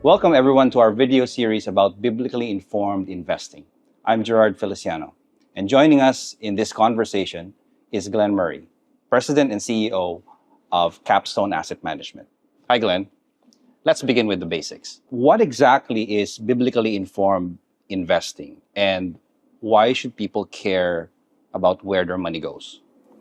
Welcome everyone to our video series about biblically informed investing. I'm Gerard Feliciano, and joining us in this conversation is Glenn Murray, President and CEO of Capstone Asset Management. Hi Glenn. Let's begin with the basics. What exactly is biblically informed investing, and why should people care about where their money goes?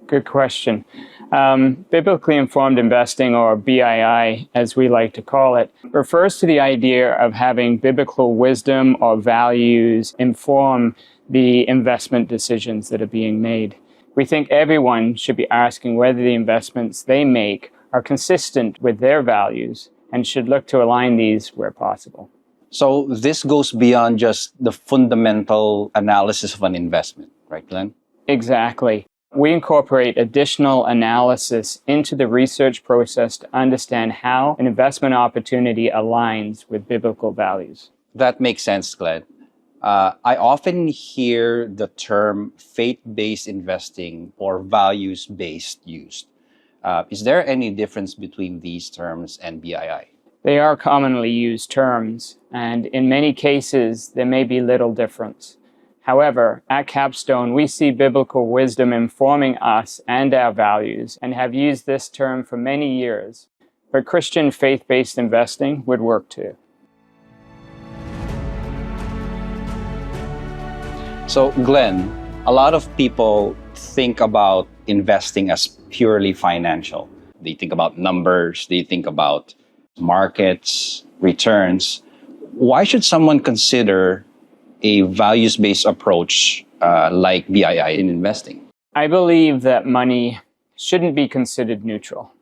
Good question. Biblically informed investing, or BII as we like to call it, refers to the idea of having biblical wisdom or values inform the investment decisions that are being made. We think everyone should be asking whether the investments they make are consistent with their values and should look to align these where possible. So this goes beyond just the fundamental analysis of an investment, right, Glenn? Exactly. We incorporate additional analysis into the research process to understand how an investment opportunity aligns with biblical values. That makes sense, Glenn. I often hear the term faith-based investing or values-based used. Is there any difference between these terms and BII? They are commonly used terms, and in many cases, there may be little difference. However, at Capstone, we see biblical wisdom informing us and our values and have used this term for many years. But Christian faith-based investing would work too. So, Glenn, a lot of people think about investing as purely financial. They think about numbers, they think about markets, returns. Why should someone consider a values-based approach like BII in investing? I believe that money shouldn't be considered neutral.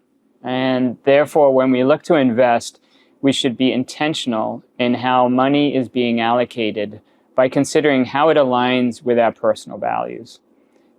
And therefore, when we look to invest, we should be intentional in how money is being allocated by considering how it aligns with our personal values.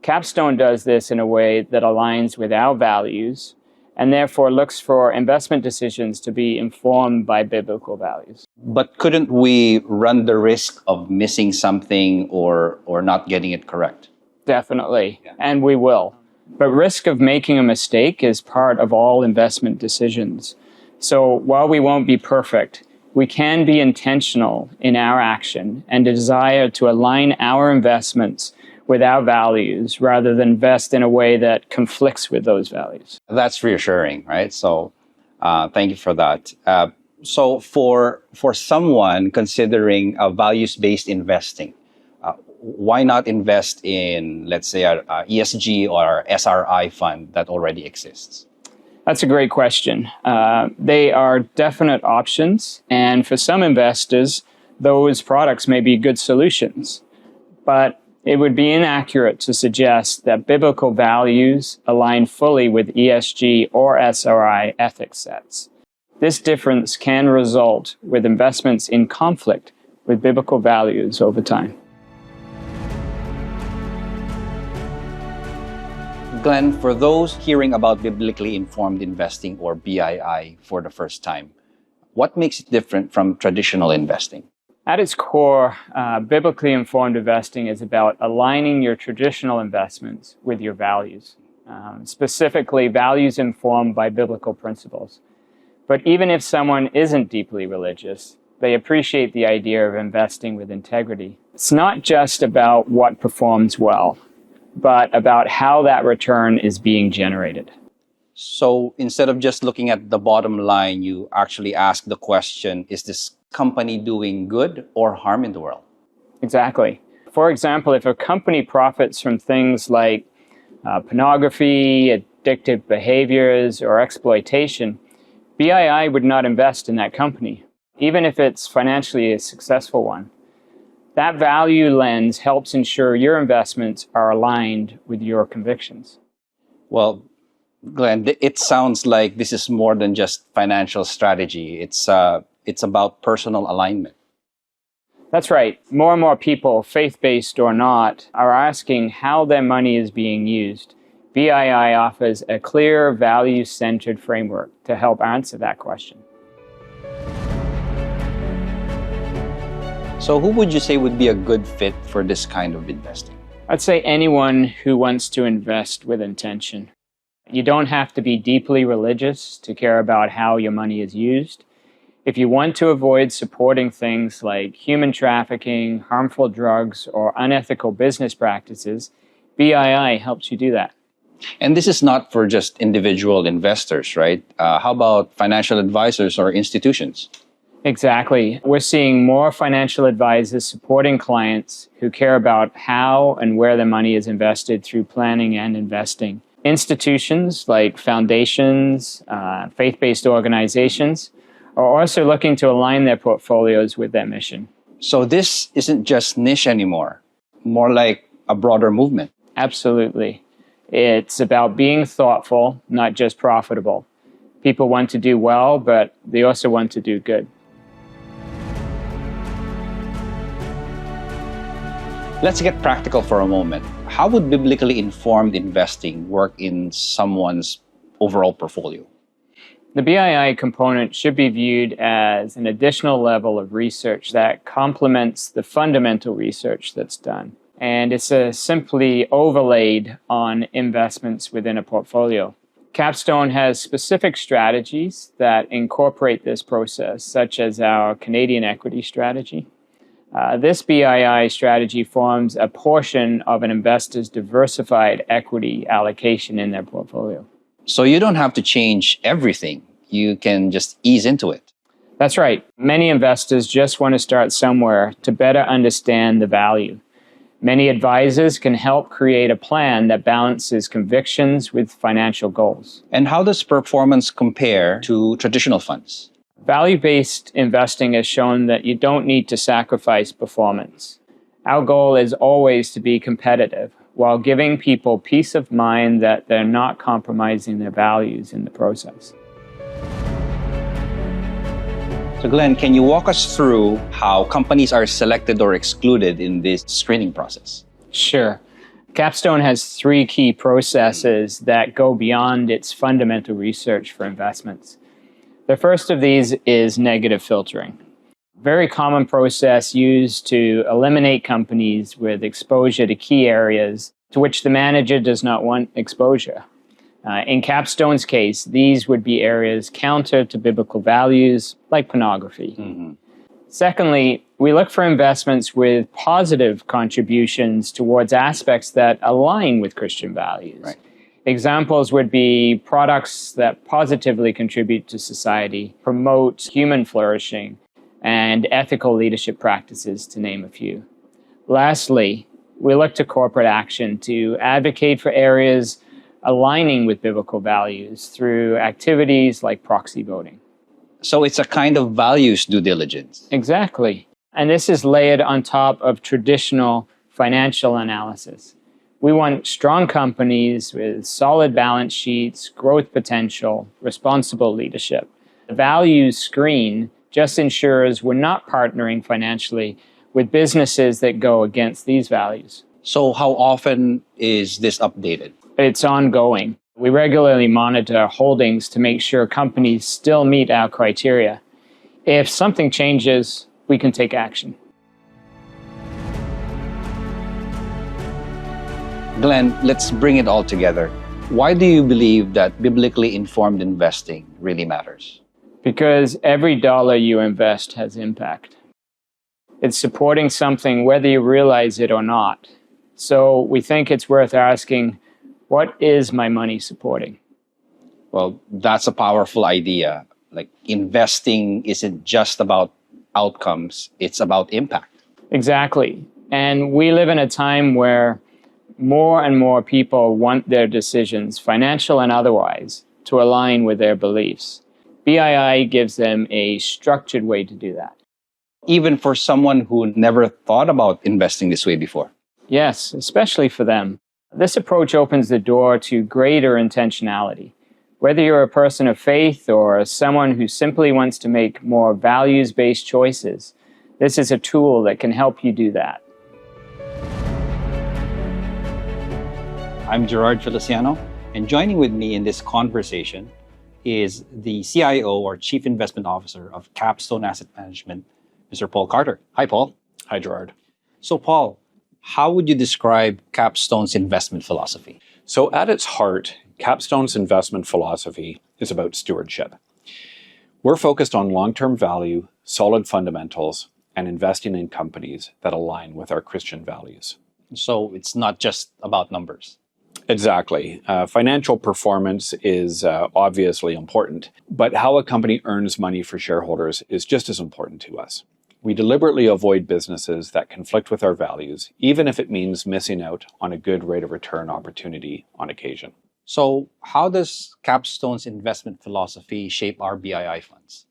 Capstone does this in a way that aligns with our values and therefore looks for investment decisions to be informed by biblical values. But couldn't we run the risk of missing something or not getting it correct? Definitely, and we will. But risk of making a mistake is part of all investment decisions. So while we won't be perfect, we can be intentional in our action and desire to align our investments with our values rather than invest in a way that conflicts with those values. That's reassuring, right? So thank you for that. So for someone considering a values-based investing, why not invest in, let's say, a ESG or SRI fund that already exists? That's a great question. They are definite options, and for some investors, those products may be good solutions. But it would be inaccurate to suggest that biblical values align fully with ESG or SRI ethics sets. This difference can result with investments in conflict with biblical values over time. Glenn, for those hearing about biblically informed investing or BII for the first time, what makes it different from traditional investing? At its core, biblically informed investing is about aligning your traditional investments with your values, specifically values informed by biblical principles. But even if someone isn't deeply religious, they appreciate the idea of investing with integrity. It's not just about what performs well, but about how that return is being generated. So instead of just looking at the bottom line, you actually ask the question, is this company doing good or harm in the world? Exactly. For example, if a company profits from things like pornography, addictive behaviors, or exploitation, BII would not invest in that company, even if it's financially a successful one. That value lens helps ensure your investments are aligned with your convictions. Well, Glenn, it sounds like this is more than just financial strategy. It's about personal alignment. That's right. More and more people, faith-based or not, are asking how their money is being used. BII offers a clear, value-centered framework to help answer that question. So who would you say would be a good fit for this kind of investing? I'd say anyone who wants to invest with intention. You don't have to be deeply religious to care about how your money is used. If you want to avoid supporting things like human trafficking, harmful drugs, or unethical business practices, BII helps you do that. And this is not for just individual investors, right? How about financial advisors or institutions? Exactly. We're seeing more financial advisors supporting clients who care about how and where their money is invested through planning and investing. Institutions like foundations, faith-based organizations, are also looking to align their portfolios with their mission. So this isn't just niche anymore, more like a broader movement. Absolutely. It's about being thoughtful, not just profitable. People want to do well, but they also want to do good. Let's get practical for a moment. How would biblically informed investing work in someone's overall portfolio? The BII component should be viewed as an additional level of research that complements the fundamental research that's done. And it's simply overlaid on investments within a portfolio. Capstone has specific strategies that incorporate this process, such as our Canadian equity strategy. This BII strategy forms a portion of an investor's diversified equity allocation in their portfolio. So you don't have to change everything. You can just ease into it. That's right. Many investors just want to start somewhere to better understand the value. Many advisors can help create a plan that balances convictions with financial goals. And how does performance compare to traditional funds? Value-based investing has shown that you don't need to sacrifice performance. Our goal is always to be competitive while giving people peace of mind that they're not compromising their values in the process. So Glenn, can you walk us through how companies are selected or excluded in this screening process? Sure. Capstone has 3 key processes that go beyond its fundamental research for investments. The first of these is negative filtering. Very common process used to eliminate companies with exposure to key areas to which the manager does not want exposure. In Capstone's case, these would be areas counter to biblical values, like pornography. Mm-hmm. Secondly, we look for investments with positive contributions towards aspects that align with Christian values. Right. Examples would be products that positively contribute to society, promote human flourishing, and ethical leadership practices, to name a few. Lastly, we look to corporate action to advocate for areas aligning with biblical values through activities like proxy voting. So it's a kind of values due diligence. Exactly. And this is layered on top of traditional financial analysis. We want strong companies with solid balance sheets, growth potential, responsible leadership. The values screen just ensures we're not partnering financially with businesses that go against these values. So how often is this updated? It's ongoing. We regularly monitor holdings to make sure companies still meet our criteria. If something changes, we can take action. Glenn, let's bring it all together. Why do you believe that biblically informed investing really matters? Because every dollar you invest has impact. It's supporting something whether you realize it or not. So we think it's worth asking, what is my money supporting? Well, that's a powerful idea. Like, investing isn't just about outcomes, it's about impact. Exactly. And we live in a time where more and more people want their decisions, financial and otherwise, to align with their beliefs. BII gives them a structured way to do that. Even for someone who never thought about investing this way before. Yes, especially for them. This approach opens the door to greater intentionality. Whether you're a person of faith or someone who simply wants to make more values-based choices, this is a tool that can help you do that. I'm Gerard Feliciano, and joining with me in this conversation is the CIO or Chief Investment Officer of Capstone Asset Management, Mr. Paul Carter. Hi, Paul. Hi, Gerard. So, Paul, how would you describe Capstone's investment philosophy? So at its heart, Capstone's investment philosophy is about stewardship. We're focused on long-term value, solid fundamentals, and investing in companies that align with our Christian values. So it's not just about numbers. Exactly. Financial performance is obviously important, but how a company earns money for shareholders is just as important to us. We deliberately avoid businesses that conflict with our values, even if it means missing out on a good rate of return opportunity on occasion. So how does Capstone's investment philosophy shape our BII funds?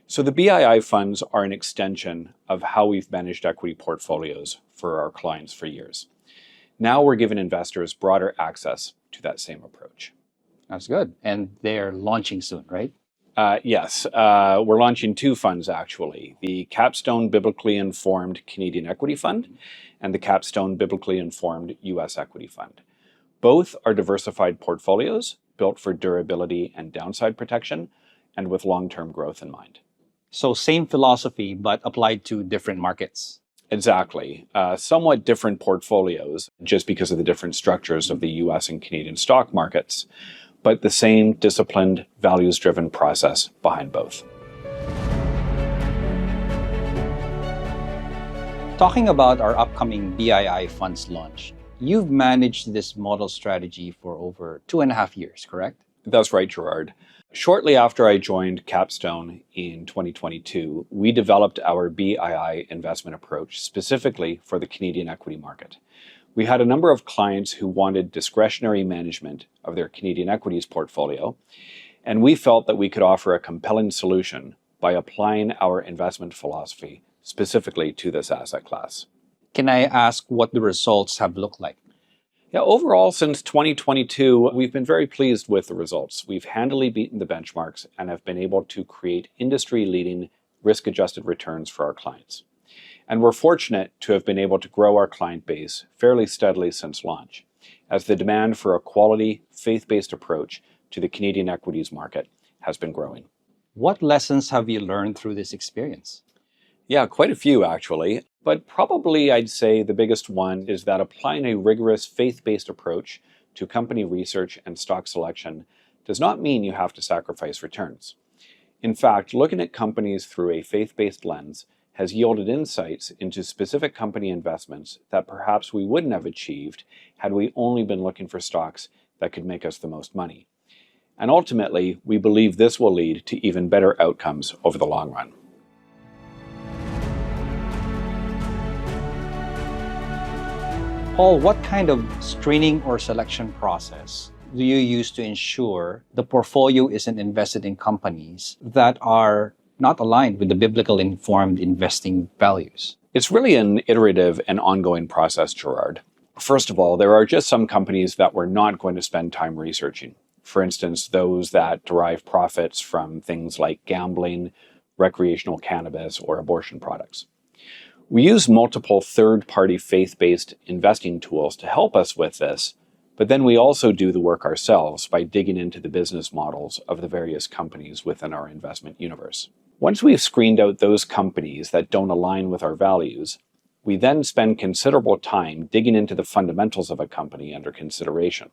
So the BII funds are an extension of how we've managed equity portfolios for our clients for years. Now we're giving investors broader access to that same approach. That's good. And they're launching soon, right? Yes, we're launching two funds actually, the Capstone Biblically Informed Canadian Equity Fund and the Capstone Biblically Informed U.S. Equity Fund. Both are diversified portfolios built for durability and downside protection and with long-term growth in mind. So same philosophy, but applied to different markets. Exactly. Somewhat different portfolios just because of the different structures of the U.S. and Canadian stock markets, but the same disciplined, values-driven process behind both. Talking about our upcoming BII funds launch, you've managed this model strategy for over 2.5 years, correct? That's right, Gerard. Shortly after I joined Capstone in 2022, we developed our BII investment approach specifically for the Canadian equity market. We had a number of clients who wanted discretionary management of their Canadian equities portfolio, and we felt that we could offer a compelling solution by applying our investment philosophy specifically to this asset class. Can I ask what the results have looked like? Yeah, overall, since 2022, we've been very pleased with the results. We've handily beaten the benchmarks and have been able to create industry-leading risk-adjusted returns for our clients. And we're fortunate to have been able to grow our client base fairly steadily since launch, as the demand for a quality, faith-based approach to the Canadian equities market has been growing. What lessons have you learned through this experience? Yeah, quite a few actually, but probably I'd say the biggest one is that applying a rigorous faith-based approach to company research and stock selection does not mean you have to sacrifice returns. In fact, looking at companies through a faith-based lens has yielded insights into specific company investments that perhaps we wouldn't have achieved had we only been looking for stocks that could make us the most money. And ultimately, we believe this will lead to even better outcomes over the long run. Paul, what kind of screening or selection process do you use to ensure the portfolio isn't invested in companies that are not aligned with the biblical informed investing values? It's really an iterative and ongoing process, Gerard. First of all, there are just some companies that we're not going to spend time researching. For instance, those that derive profits from things like gambling, recreational cannabis, or abortion products. We use multiple third-party faith-based investing tools to help us with this, but then we also do the work ourselves by digging into the business models of the various companies within our investment universe. Once we've screened out those companies that don't align with our values, we then spend considerable time digging into the fundamentals of a company under consideration.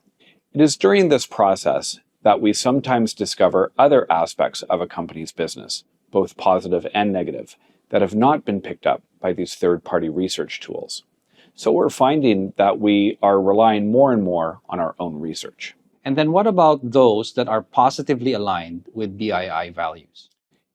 It is during this process that we sometimes discover other aspects of a company's business, both positive and negative, that have not been picked up by these third-party research tools. So we're finding that we are relying more and more on our own research. And then what about those that are positively aligned with BII values?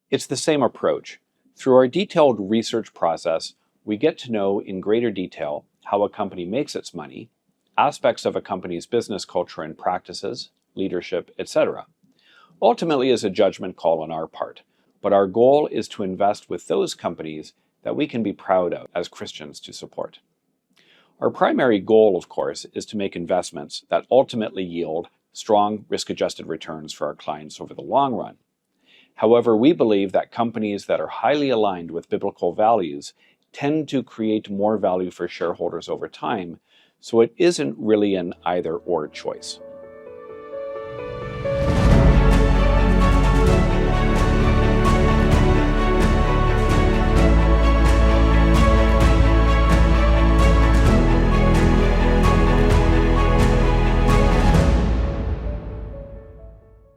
It's the same approach. Through our detailed research process, we get to know in greater detail how a company makes its money, aspects of a company's business culture and practices, leadership, etc. Ultimately, is a judgment call on our part, but our goal is to invest with those companies that we can be proud of as Christians to support. Our primary goal, of course, is to make investments that ultimately yield strong risk-adjusted returns for our clients over the long run. However, we believe that companies that are highly aligned with biblical values tend to create more value for shareholders over time, so it isn't really an either-or choice.